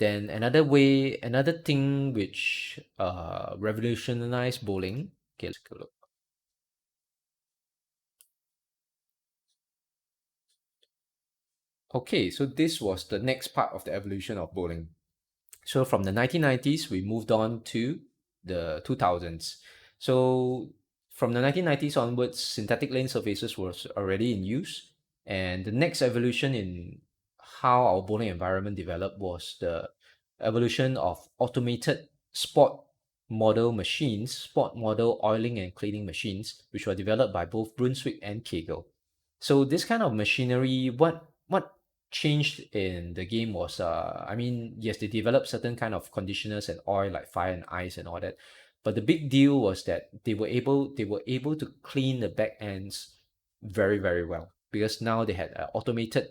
Then another thing which revolutionized bowling. Okay, let's go look. Okay, so this was the next part of the evolution of bowling. So from the 1990s, we moved on to the 2000s. So from the 1990s onwards, synthetic lane surfaces was already in use. And the next evolution in how our bowling environment developed was the evolution of automated sport model oiling and cleaning machines, which were developed by both Brunswick and Kegel. So this kind of machinery, what changed in the game was I mean, yes, they developed certain kind of conditioners and oil like fire and ice and all that, but the big deal was that they were able to clean the back ends very, very well, because now they had an automated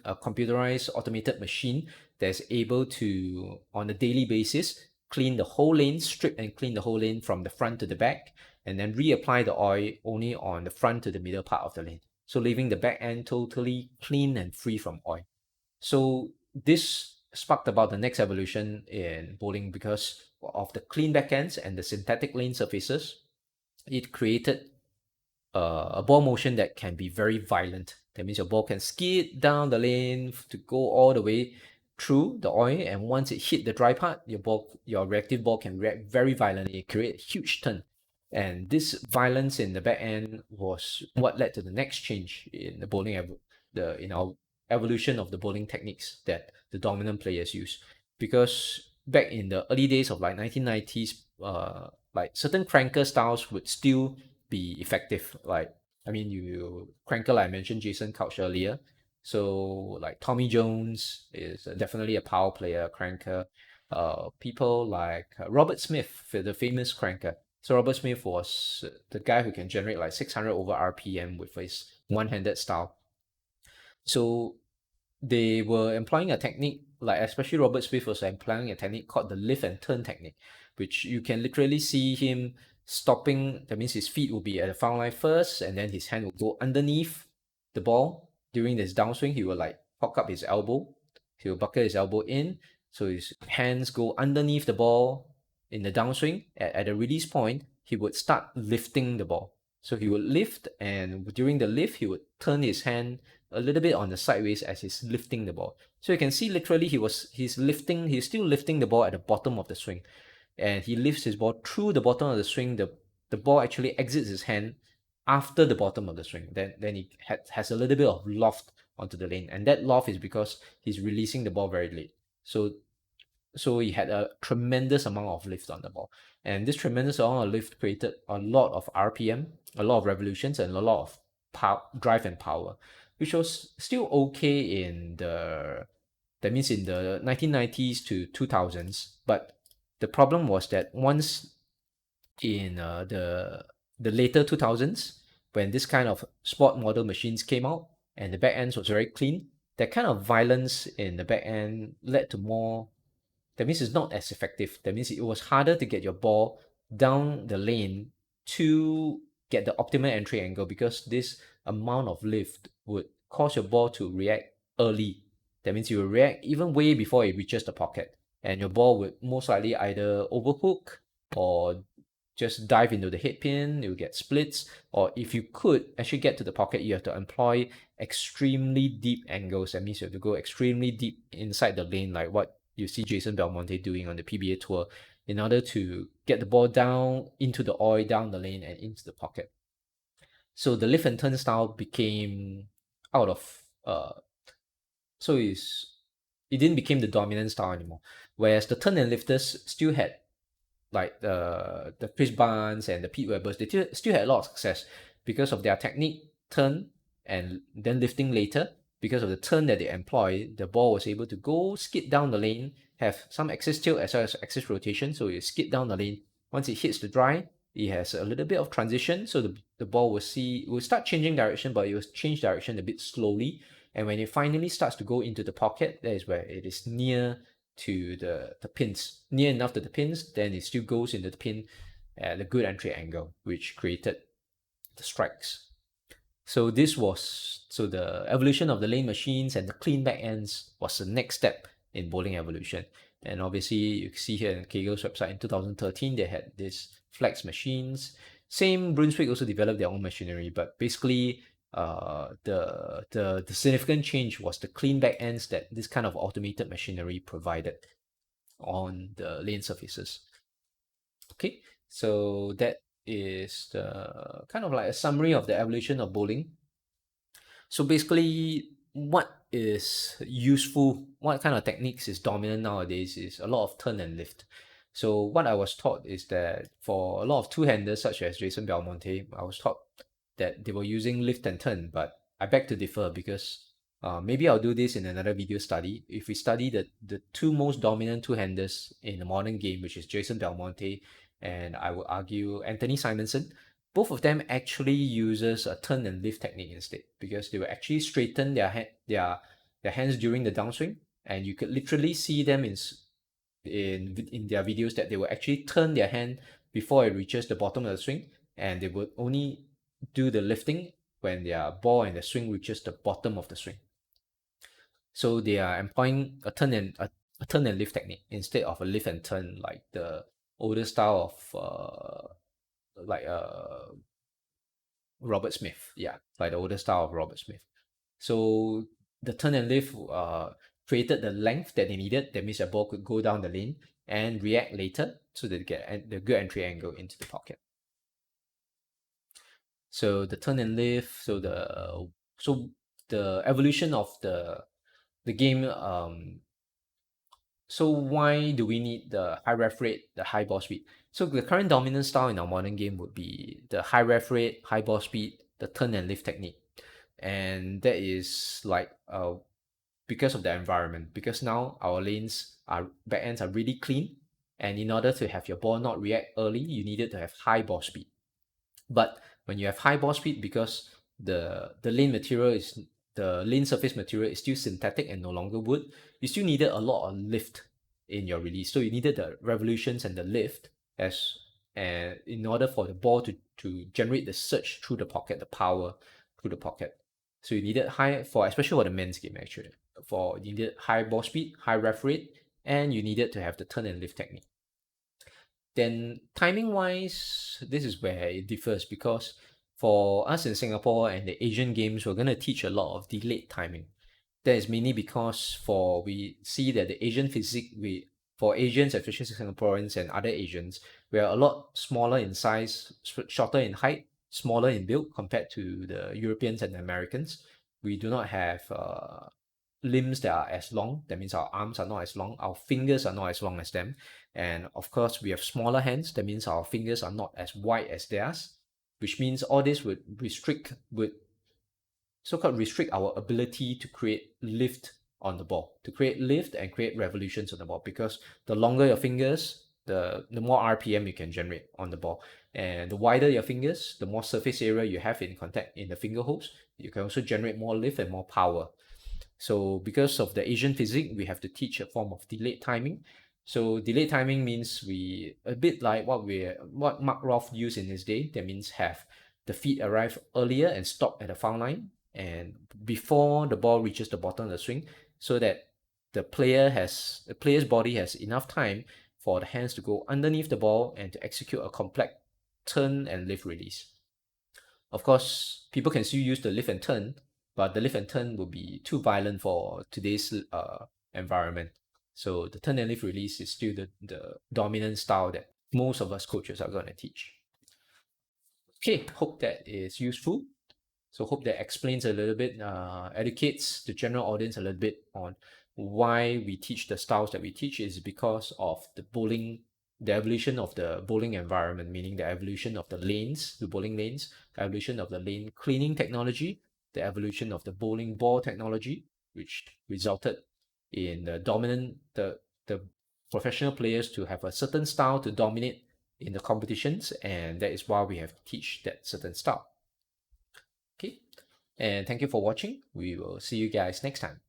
a computerized automated machine that's able to, on a daily basis, clean the whole lane, strip and clean the whole lane from the front to the back, and then reapply the oil only on the front to the middle part of the lane, so leaving the back end totally clean and free from oil. So this sparked about the next evolution in bowling because of the clean backends and the synthetic lane surfaces. It created a ball motion that can be very violent. That means your ball can skid down the lane to go all the way through the oil, and once it hit the dry part, your reactive ball can react very violently, create a huge turn. And this violence in the back end was what led to the next change in the in our evolution of the bowling techniques that the dominant players use. Because back in the early days of like 1990s, like certain cranker styles would still be effective. Like, I mean, you cranker, like I mentioned Jason Couch earlier. So like Tommy Jones is definitely a power player cranker. People like Robert Smith, the famous cranker. So Robert Smith was the guy who can generate like 600 over RPM with his one-handed style. So they were employing a technique, like especially Robert Smith was employing a technique called the lift and turn technique, which you can literally see him stopping. That means his feet will be at the foul line first, and then his hand will go underneath the ball. During this downswing, he will like cock up his elbow. He will buckle his elbow in, so his hands go underneath the ball in the downswing. At the release point, he would start lifting the ball. So he would lift, and during the lift, he would turn his hand a little bit on the sideways as he's lifting the ball. So you can see literally he's still lifting the ball at the bottom of the swing. And he lifts his ball through the bottom of the swing. The ball actually exits his hand after the bottom of the swing. Then he has a little bit of loft onto the lane. And that loft is because he's releasing the ball very late. So he had a tremendous amount of lift on the ball. And this tremendous amount of lift created a lot of RPM, a lot of revolutions, and a lot of drive and power, which was still okay that means in the 1990s to 2000s. But the problem was that once in the later 2000s, when this kind of sport model machines came out and the back ends was very clean, that kind of violence in the back end led to more. That means it's not as effective. That means it was harder to get your ball down the lane to get the optimal entry angle, because this amount of lift would cause your ball to react early. That means you will react even way before it reaches the pocket, and your ball would most likely either overhook or just dive into the head pin. You'll get splits, or if you could actually get to the pocket, you have to employ extremely deep angles. That means you have to go extremely deep inside the lane, like what you see Jason Belmonte doing on the PBA tour, in order to get the ball down into the oil, down the lane, and into the pocket. So the lift and turn style became out of so it didn't become the dominant style anymore. Whereas the turn and lifters still had, like the Chris Barnes and the Pete Webers, they still had a lot of success because of their technique, turn, and then lifting later. Because of the turn that they employ, the ball was able to go skid down the lane, have some axis tilt as well as axis rotation, so you skid down the lane. Once it hits the dry, it has a little bit of transition, so the ball will start changing direction, but it will change direction a bit slowly. And when it finally starts to go into the pocket, that is where it is near to the pins, near enough to the pins, then it still goes into the pin at a good entry angle, which created the strikes. So the evolution of the lane machines and the clean back ends was the next step in bowling evolution. And obviously, you see here in Kegel's website in 2013, they had this flex machines. Same, Brunswick also developed their own machinery, but basically, the significant change was the clean back ends that this kind of automated machinery provided on the lane surfaces. Okay, so that is the kind of like a summary of the evolution of bowling. So basically, what is useful, what kind of techniques is dominant nowadays is a lot of turn and lift. So what I was taught is that for a lot of two-handers such as Jason Belmonte, I was taught that they were using lift and turn, but I beg to differ because maybe I'll do this in another video study. If we study the two most dominant two-handers in the modern game, which is Jason Belmonte and I would argue Anthony Simonson, both of them actually uses a turn and lift technique instead because they will actually straighten their hands during the downswing, and you could literally see them in their videos that they will actually turn their hand before it reaches the bottom of the swing, and they would only do the lifting when their ball and the swing reaches the bottom of the swing. So they are employing a turn and lift technique instead of a lift and turn like the older style of like Robert Smith. Yeah, like the older style of Robert Smith. So the turn and lift created the length that they needed. That means the ball could go down the lane and react later so that they get the good entry angle into the pocket. So the turn and lift, so the evolution of the game. So why do we need the high ref rate, the high ball speed? So the current dominant style in our modern game would be the high ref rate, high ball speed, the turn and lift technique. And that is like because of the environment. Because now our back ends are really clean. And in order to have your ball not react early, you needed to have high ball speed. But when you have high ball speed, because the lane material is the lane surface material is still synthetic and no longer wood, you still needed a lot of lift in your release. So you needed the revolutions and the lift as in order for the ball to generate the surge through the pocket, the power through the pocket. So you needed high for especially for the men's game actually. You needed high ball speed, high ref rate, and you needed to have the turn and lift technique. Then timing wise, this is where it differs because for us in Singapore and the Asian games, we're going to teach a lot of delayed timing. That is mainly because we see that the Asian physique, for Asians, especially Singaporeans and other Asians, we are a lot smaller in size, shorter in height, smaller in build compared to the Europeans and the Americans. We do not have limbs that are as long. That means our arms are not as long. Our fingers are not as long as them. And of course, we have smaller hands. That means our fingers are not as wide as theirs, which means all this would so-called restrict our ability to create lift on the ball, to create lift and create revolutions on the ball. Because the longer your fingers, the more RPM you can generate on the ball. And the wider your fingers, the more surface area you have in contact in the finger holes, you can also generate more lift and more power. So because of the Asian physique, we have to teach a form of delayed timing. So delayed timing means we a bit like what Mark Rolfe used in his day. That means have the feet arrive earlier and stop at the foul line and before the ball reaches the bottom of the swing, so that the player's body has enough time for the hands to go underneath the ball and to execute a complex turn and lift release. Of course, people can still use the lift and turn, but the lift and turn will be too violent for today's environment. So the turn and lift release is still the dominant style that most of us coaches are going to teach. Okay, hope that is useful. So hope that explains a little bit, educates the general audience a little bit on why we teach the styles that we teach is because of the evolution of the bowling environment, meaning the evolution of the lanes, the bowling lanes, the evolution of the lane cleaning technology, the evolution of the bowling ball technology, which resulted in the professional players to have a certain style to dominate in the competitions, and that is why we have to teach that certain style. Okay, and thank you for watching. We will see you guys next time.